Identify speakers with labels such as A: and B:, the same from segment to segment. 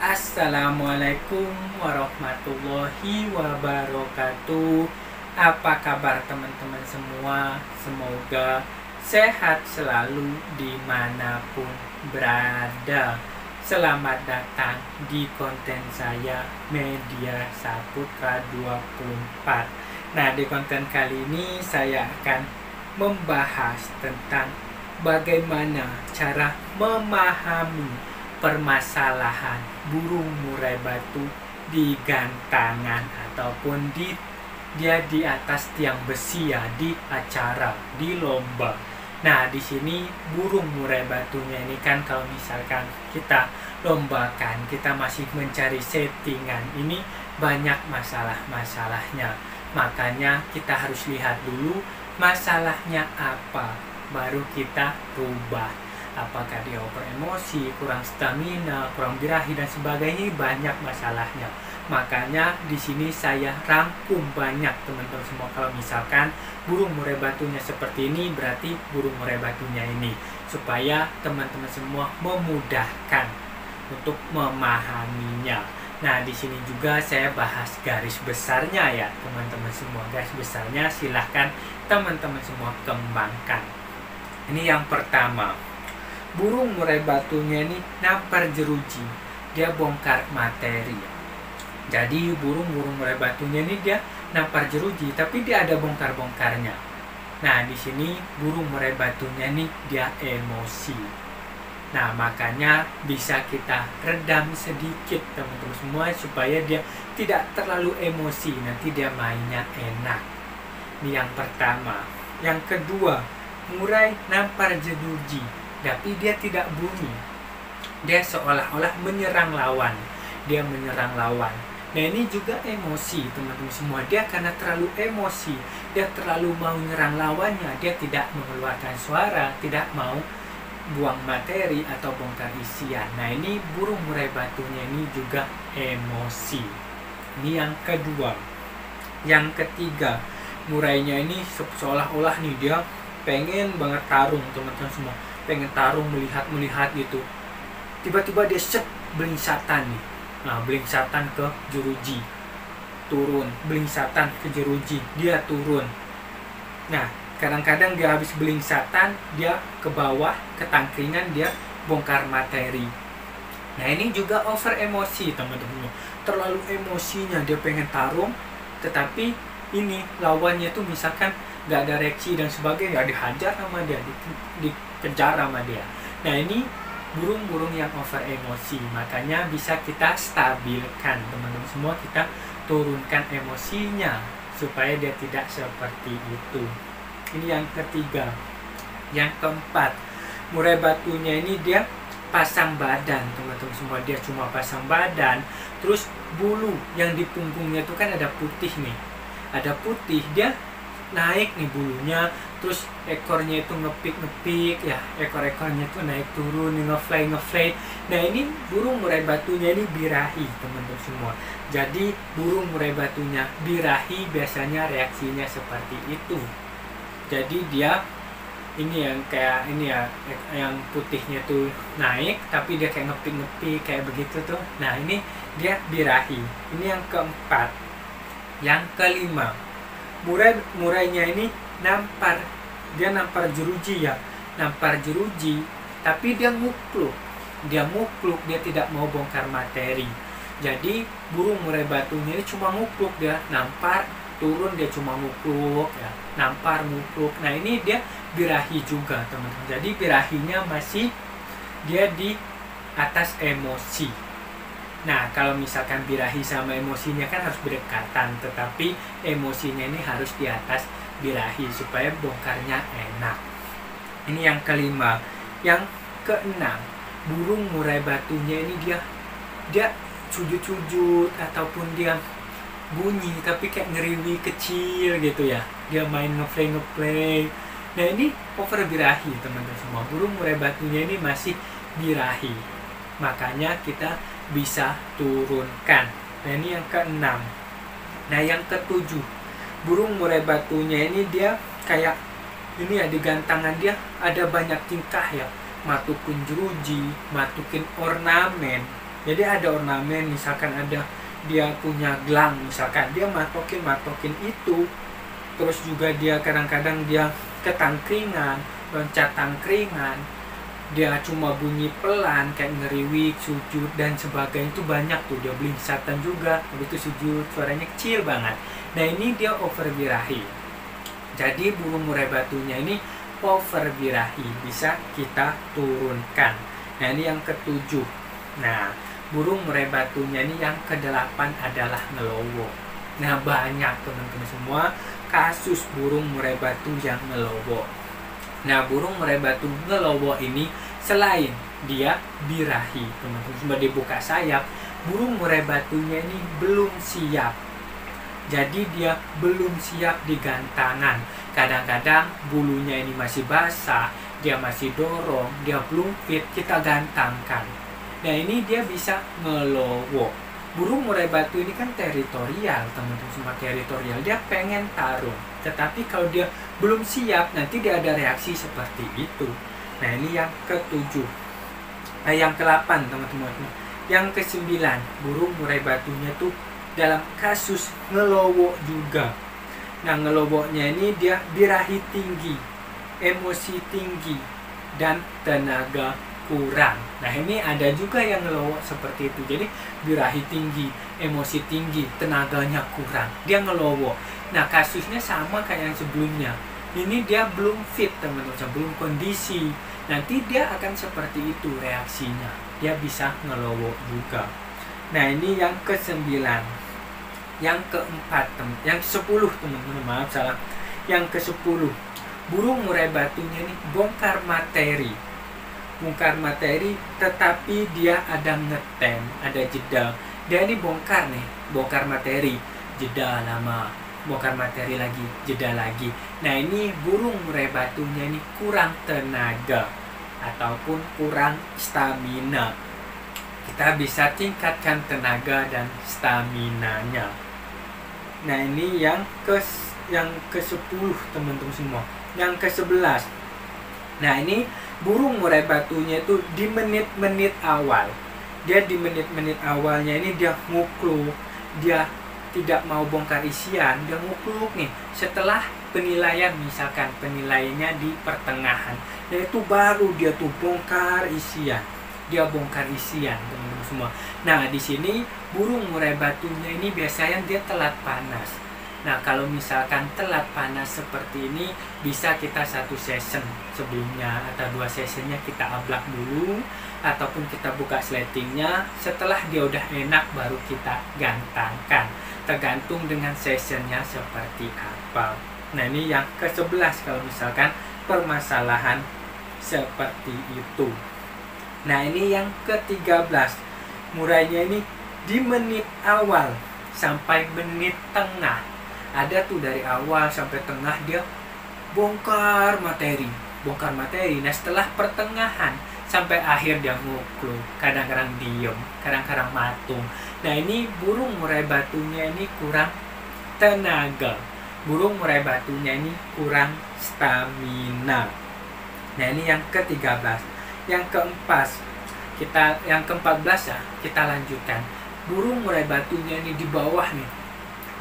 A: Assalamualaikum warahmatullahi wabarakatuh. Apa kabar teman-teman semua? Semoga sehat selalu dimanapun berada. Selamat datang di konten saya Media Saputra 24. Nah, di konten kali ini saya akan membahas tentang bagaimana cara memahami permasalahan burung murai batu di gantangan ataupun dia di atas tiang besi ya, di acara, di lomba. Nah, di sini burung murai batunya ini kan kalau misalkan kita lombakan, kita masih mencari settingan, ini banyak masalah-masalahnya. Makanya kita harus lihat dulu masalahnya apa, baru kita rubah. Apakah dia over emosi, kurang stamina, kurang birahi dan sebagainya, banyak masalahnya. Makanya di sini saya rangkum banyak teman-teman semua. Kalau misalkan burung murai batunya seperti ini, berarti burung murai batunya ini, supaya teman-teman semua memudahkan untuk memahaminya. Nah, di sini juga saya bahas garis besarnya ya teman-teman semua. Garis besarnya silahkan teman-teman semua kembangkan. Ini yang pertama. Burung murai batunya ini nampar jeruji, dia bongkar materi. Jadi burung murai batunya ini dia nampar jeruji, tapi dia ada bongkar-bongkarnya. Nah, di sini burung murai batunya ini dia emosi. Nah, makanya bisa kita redam sedikit teman-teman semua supaya dia tidak terlalu emosi, nanti dia mainnya enak. Ini yang pertama. Yang kedua, murai nampar jeruji, tapi dia tidak bunyi. Dia seolah-olah menyerang lawan. Dia menyerang lawan. Nah, ini juga emosi teman-teman semua. Dia karena terlalu emosi, dia terlalu mau menyerang lawannya, dia tidak mengeluarkan suara, tidak mau buang materi atau bongkar isian. Nah, ini burung murai batunya ini juga emosi. Ini yang kedua. Yang ketiga, murainya ini seolah-olah nih dia pengen banget tarung teman-teman semua. Pengen tarung, melihat gitu. Tiba-tiba dia belingsatan nih. Nah, belingsatan ke jeruji, turun, belingsatan ke jeruji, dia turun. Nah, kadang-kadang dia habis belingsatan, dia ke bawah, ke tangkringan, dia bongkar materi. Nah, ini juga over emosi teman-teman. Terlalu emosinya, dia pengen tarung, tetapi ini lawannya tuh misalkan gak ada reaksi dan sebagainya, dihajar sama dia, dikejar sama dia. Nah, ini burung-burung yang over emosi, makanya bisa kita stabilkan teman-teman semua, kita turunkan emosinya supaya dia tidak seperti itu. Ini yang ketiga. Yang keempat, murai batunya ini dia pasang badan teman-teman semua. Dia cuma pasang badan, terus bulu yang di punggungnya itu kan ada putih nih, ada putih, dia naik nih bulunya, terus ekornya itu ngepik ya, ekor-ekornya itu naik turun, ngefly. Nah, ini burung murai batunya ini birahi teman-teman semua. Jadi burung murai batunya birahi biasanya reaksinya seperti itu. Jadi dia ini yang kayak ini ya, yang putihnya tuh naik tapi dia kayak ngepik kayak begitu tuh. Nah, ini dia birahi. Ini yang keempat. Yang kelima, murainya ini nampar jeruji ya, nampar jeruji, tapi dia mukluk, dia tidak mau bongkar materi. Jadi burung murai batunya ini cuma mukluk, dia nampar turun, dia cuma mukluk ya, nampar mukluk. Nah, ini dia birahi juga teman-teman. Jadi birahinya masih dia di atas emosi. Nah, kalau misalkan birahi sama emosinya kan harus berdekatan, tetapi emosinya ini harus di atas birahi supaya bongkarnya enak. Ini yang kelima. Yang keenam, burung murai batunya ini dia sujud-sujud ataupun dia bunyi tapi kayak ngeriwi kecil gitu ya. Dia main ngeplay. Nah, ini over birahi teman-teman semua. Burung murai batunya ini masih birahi. Makanya kita bisa turunkan. Nah, ini yang keenam. Nah, yang ketujuh, burung murai batunya ini dia kayak ini ya, di gantangan dia ada banyak tingkah ya, matukin jeruji, matukin ornamen. Jadi ada ornamen, misalkan ada dia punya gelang, misalkan dia matokin itu. Terus juga dia kadang-kadang dia ketangkringan, loncat tangkringan, dia cuma bunyi pelan kayak ngeriwik, sujud dan sebagainya, itu banyak tuh. Dia belingsatan juga, habis itu sujud, suaranya kecil banget. Nah ini dia over birahi. Jadi burung murai batunya ini over birahi, bisa kita turunkan. Nah ini yang ketujuh. Nah burung murai batunya ini yang kedelapan adalah ngelowo. Nah banyak teman-teman semua kasus burung murai batu yang ngelowo. Nah burung murai batu ngelowo ini selain dia birahi, teman-teman semua, dibuka sayap, burung murai batunya ini belum siap. Jadi dia belum siap di gantangan. Kadang-kadang bulunya ini masih basah, dia masih dorong, dia belum fit, kita gantangkan. Nah ini dia bisa ngelowo. Burung murai batu ini kan teritorial, teman-teman semua, teritorial. Dia pengen tarung. Tetapi kalau dia belum siap, nanti dia ada reaksi seperti itu. Nah ini yang ketujuh. Nah yang ke-8 teman-teman. Yang ke-9, burung murai batunya tuh dalam kasus ngelowo juga. Nah ngelowonya ini dia birahi tinggi, emosi tinggi, dan tenaga kurang. Nah ini ada juga yang ngelowo seperti itu. Jadi birahi tinggi, emosi tinggi, tenaganya kurang, dia ngelowo. Nah kasusnya sama kayak yang sebelumnya. Ini dia belum fit teman-teman, belum kondisi. Nanti dia akan seperti itu reaksinya. Dia bisa ngelowo juga. Nah ini yang ke-9. Yang ke-4 yang ke-10 teman-teman, maaf salah. Yang ke-10, burung murai batunya ini bongkar materi. Bongkar materi, tetapi dia ada ngetem, ada jeda. Dia ini bongkar nih, bongkar materi, jeda lama, bongkar materi lagi, jeda lagi. Nah ini burung murai batunya ini kurang tenaga ataupun kurang stamina. Kita bisa tingkatkan tenaga dan staminanya. Nah ini yang ke-10 teman-teman semua. Yang ke-11. Nah ini burung murai batunya itu di menit-menit awal. Dia di menit-menit awalnya ini dia ngukluk, dia tidak mau bongkar isian, dia ngukluk nih. Setelah penilaian, misalkan penilaiannya di pertengahan, yaitu baru dia tuh bongkar isian. Dia bongkar isian teman-teman semua. Nah di sini burung murai batunya ini biasanya dia telat panas. Nah kalau misalkan telat panas seperti ini, bisa kita 1 season sebelumnya atau 2 seasonnya kita ablak dulu, ataupun kita buka sletingnya. Setelah dia udah enak baru kita gantangkan, tergantung dengan seasonnya seperti apa. Nah ini yang ke-11 kalau misalkan permasalahan seperti itu. Nah ini yang ke-13, murainya ini di menit awal sampai menit tengah. Ada tuh dari awal sampai tengah dia bongkar materi. Nah setelah pertengahan sampai akhir dia ngukluk, kadang-kadang diem, kadang-kadang matung. Nah ini burung murai batunya ini kurang tenaga, burung murai batunya ini kurang stamina. Nah ini yang ke-13. Yang ke-14 ya, kita lanjutkan. Burung murai batunya ini di bawah nih,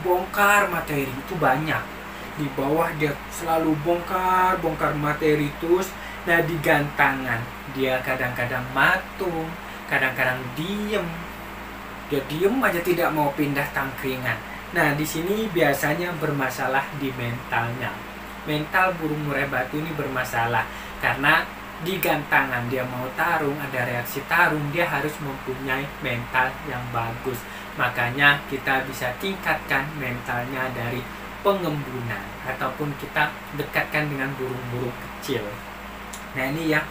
A: bongkar materi itu banyak. Di bawah dia selalu bongkar materi terus. Nah di gantangan dia kadang-kadang matung, kadang-kadang diem. Dia diem aja, tidak mau pindah tangkringan. Nah di sini biasanya bermasalah di mentalnya. Mental burung murai batu ini bermasalah karena di gantangan dia mau tarung, ada reaksi tarung, dia harus mempunyai mental yang bagus. Makanya kita bisa tingkatkan mentalnya dari pengembunan, ataupun kita dekatkan dengan burung-burung kecil. Nah ini yang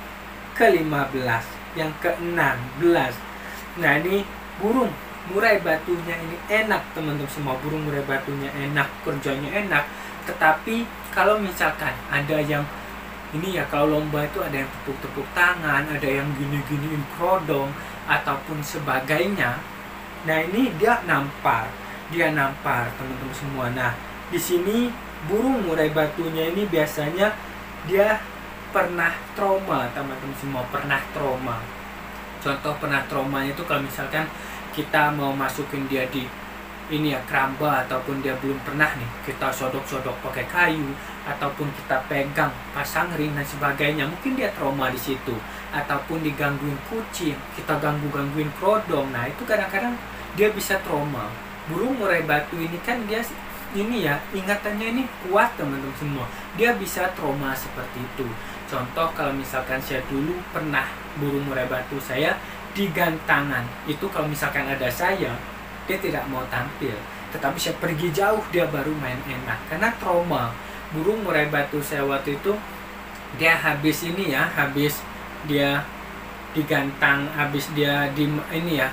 A: ke-15. Yang ke-16. Nah ini burung murai batunya ini enak teman-teman semua. Burung murai batunya enak, kerjanya enak. Tetapi kalau misalkan ada yang ini ya, kalau lomba itu ada yang tepuk-tepuk tangan, ada yang gini-giniin kerodong ataupun sebagainya. Nah ini dia nampar teman-teman semua. Nah di sini burung murai batunya ini biasanya dia pernah trauma teman-teman semua, pernah trauma. Contoh pernah traumanya itu kalau misalkan kita mau masukin dia di ini ya keramba, ataupun dia belum pernah nih, kita sodok-sodok pakai kayu, ataupun kita pegang pasang ring dan sebagainya, mungkin dia trauma di situ. Ataupun digangguin kucing, kita gangguin kerodong, nah itu kadang-kadang dia bisa trauma. Burung murai batu ini kan dia ini ya, ingatannya ini kuat teman-teman semua, dia bisa trauma seperti itu. Contoh kalau misalkan saya dulu pernah burung murai batu saya digantangan, itu kalau misalkan ada saya, dia tidak mau tampil, tetapi saya pergi jauh, dia baru main enak karena trauma. Burung murai batu saya waktu itu, dia habis ini ya, habis dia digantang, habis dia di ini ya,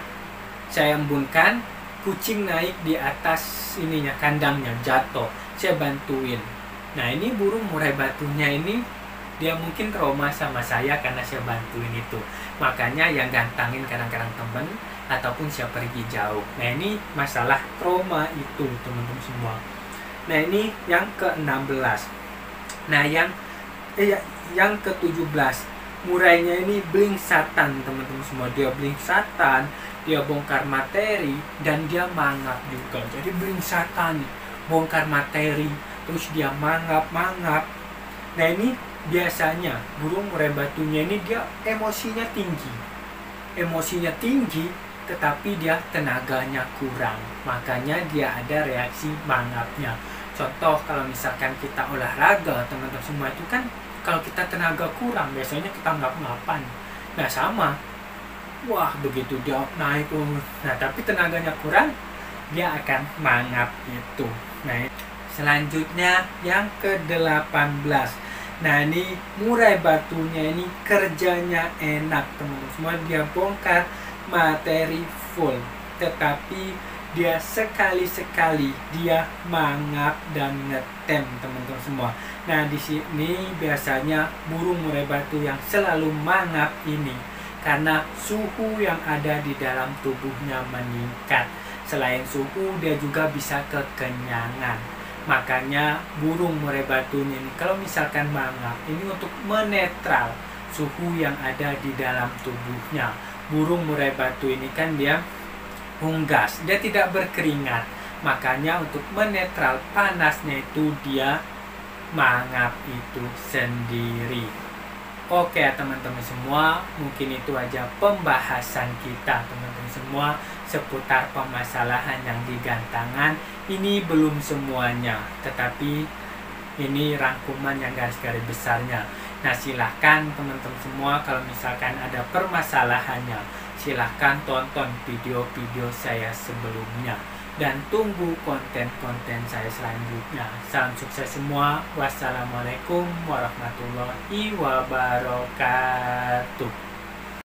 A: saya embunkan, kucing naik di atas ininya, kandangnya, jatuh, saya bantuin. Nah ini burung murai batunya ini, dia mungkin trauma sama saya karena saya bantuin itu, makanya yang gantangin kadang-kadang temen, ataupun saya pergi jauh. Nah ini masalah trauma itu teman-teman semua. Nah ini yang ke-16. Nah yang ke-17, murainya ini blingsatan teman-teman semua. Dia blingsatan, dia bongkar materi, dan dia mangap juga. Jadi blingsatan, bongkar materi, terus dia mangap. Nah ini biasanya burung murai batunya ini dia emosinya tinggi, tetapi dia tenaganya kurang, makanya dia ada reaksi mangapnya. Contoh kalau misalkan kita olahraga teman-teman semua, itu kan kalau kita tenaga kurang biasanya kita ngap-ngapan. Nah sama, wah begitu dia naik, nah tapi tenaganya kurang, dia akan mangap itu. Nah selanjutnya yang ke-18. Nah ini murai batunya ini kerjanya enak teman-teman semua, dia bongkar materi full, tetapi dia sekali-sekali dia mangap dan ngetem teman-teman semua. Nah di sini biasanya burung murai batu yang selalu mangap ini karena suhu yang ada di dalam tubuhnya meningkat. Selain suhu, dia juga bisa kekenyangan. Makanya burung murai batunya ini kalau misalkan mangap ini untuk menetral suhu yang ada di dalam tubuhnya. Burung murai batu ini kan dia unggas, dia tidak berkeringat, makanya untuk menetral panasnya itu dia mangap itu sendiri. Oke teman-teman semua, mungkin itu aja pembahasan kita teman-teman semua seputar permasalahan yang digantangan. Ini belum semuanya, tetapi ini rangkuman yang garis-garis besarnya. Nah silahkan teman-teman semua kalau misalkan ada permasalahannya, silahkan tonton video-video saya sebelumnya dan tunggu konten-konten saya selanjutnya. Salam sukses semua. Wassalamualaikum warahmatullahi wabarakatuh.